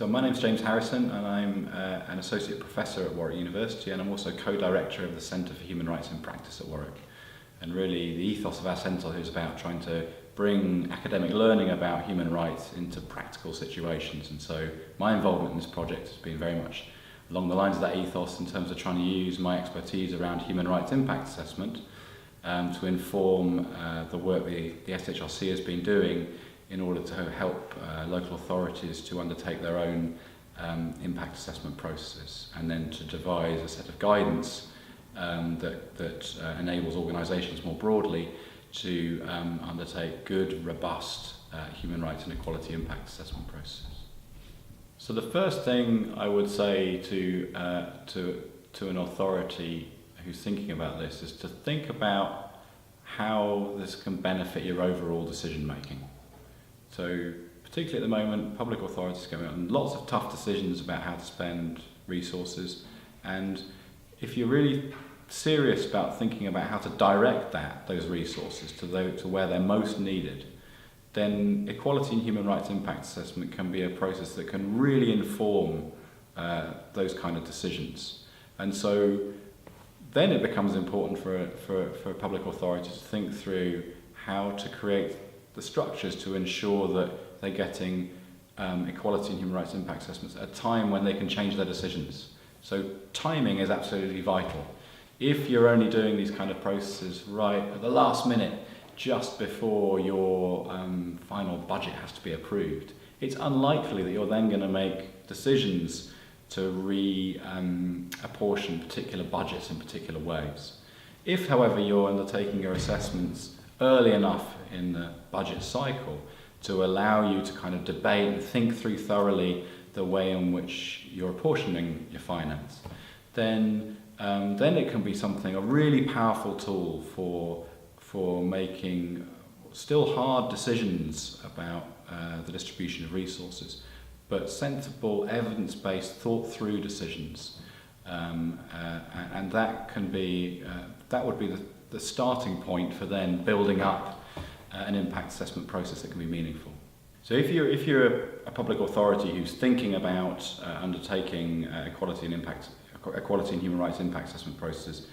So my name's James Harrison, and I'm an associate professor at Warwick University, and I'm also co-director of the Centre for Human Rights in Practice at Warwick. And really the ethos of our centre is about trying to bring academic learning about human rights into practical situations. And so my involvement in this project has been very much along the lines of that ethos in terms of trying to use my expertise around human rights impact assessment to inform the work the SHRC has been doing in order to help local authorities to undertake their own impact assessment processes, and then to devise a set of guidance that enables organisations more broadly to undertake good, robust human rights and equality impact assessment processes. So the first thing I would say to an authority who's thinking about this is to think about how this can benefit your overall decision making. So particularly at the moment, public authorities are going on lots of tough decisions about how to spend resources, and if you're really serious about thinking about how to direct those resources to where they're most needed, then equality and human rights impact assessment can be a process that can really inform those kind of decisions. And so then it becomes important for public authorities to think through how to create the structures to ensure that they're getting equality and human rights impact assessments at a time when they can change their decisions. So timing is absolutely vital. If you're only doing these kind of processes right at the last minute, just before your final budget has to be approved, it's unlikely that you're then going to make decisions to apportion particular budgets in particular ways. If, however, you're undertaking your assessments early enough in the budget cycle to allow you to kind of debate and think through thoroughly the way in which you're apportioning your finance, then it can be a really powerful tool for making still hard decisions about the distribution of resources, but sensible, evidence-based, thought-through decisions, and that would be the starting point for then building up an impact assessment process that can be meaningful. So if you're a public authority who's thinking about undertaking equality and human rights impact assessment processes,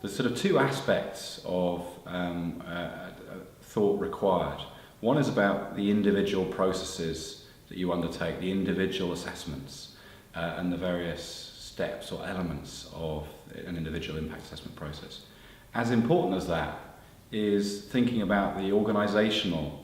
there's sort of two aspects of thought required. One is about the individual processes that you undertake, the individual assessments, and the various steps or elements of an individual impact assessment process. As important as that is thinking about the organisational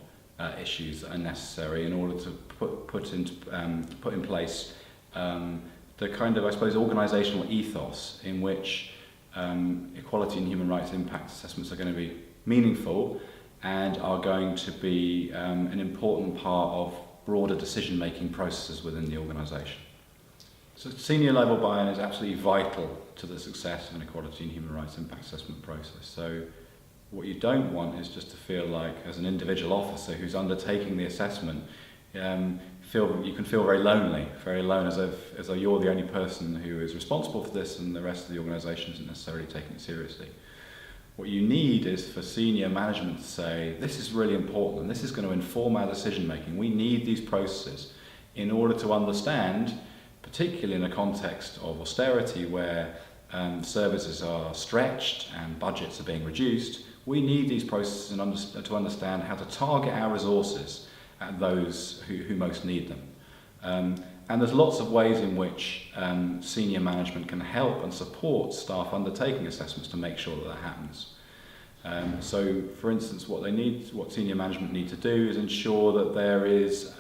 issues that are necessary in order to put in place the kind of, I suppose, organisational ethos in which equality and human rights impact assessments are going to be meaningful and are going to be an important part of broader decision-making processes within the organisation. So senior level buy-in is absolutely vital to the success of an equality and human rights impact assessment process. So what you don't want is just to feel like, as an individual officer who's undertaking the assessment, you can feel very lonely, very alone, as though you're the only person who is responsible for this and the rest of the organisation isn't necessarily taking it seriously. What you need is for senior management to say, this is really important and this is going to inform our decision making. We need these processes in order to understand, particularly in a context of austerity where services are stretched and budgets are being reduced, we need these processes to understand how to target our resources at those who most need them. And there's lots of ways in which senior management can help and support staff undertaking assessments to make sure that happens. So, for instance, what senior management need to do is ensure that there is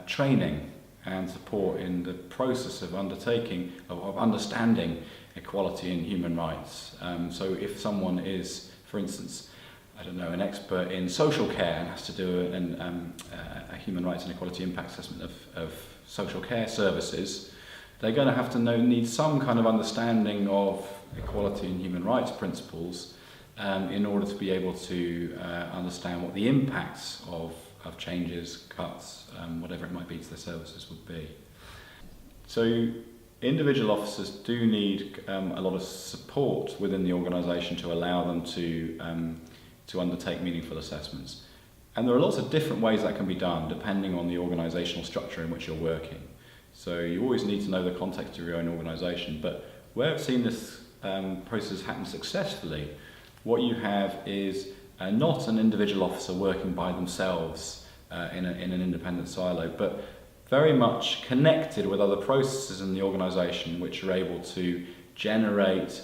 training and support in the process of understanding equality and human rights. So if someone is, for instance, an expert in social care and has to do a human rights and equality impact assessment of social care services, they're going to have to need some kind of understanding of equality and human rights principles in order to be able to understand what the impacts of changes, cuts, whatever it might be to their services would be. So individual officers do need a lot of support within the organisation to allow them to undertake meaningful assessments. And there are lots of different ways that can be done depending on the organisational structure in which you're working. So you always need to know the context of your own organisation, but where I've seen this process happen successfully, what you have is not an individual officer working by themselves in an independent silo, but very much connected with other processes in the organisation which are able to generate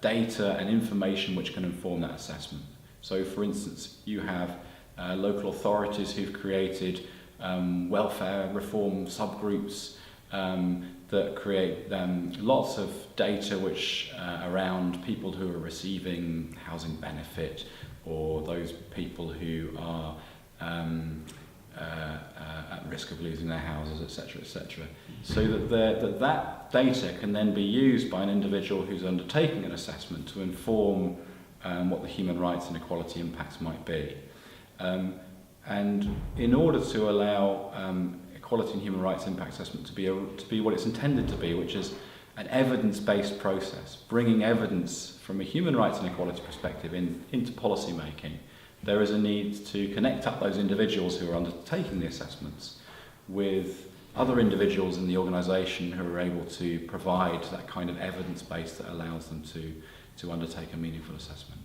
data and information which can inform that assessment. So for instance, you have local authorities who've created welfare reform subgroups that create lots of data which around people who are receiving housing benefit, or those people who are at risk of losing their houses, etc., etc. So that data can then be used by an individual who's undertaking an assessment to inform what the human rights and equality impacts might be. And in order to allow equality and human rights impact assessment to be what it's intended to be, which is an evidence-based process, bringing evidence from a human rights and equality perspective into policy making, there is a need to connect up those individuals who are undertaking the assessments with other individuals in the organisation who are able to provide that kind of evidence base that allows them to undertake a meaningful assessment.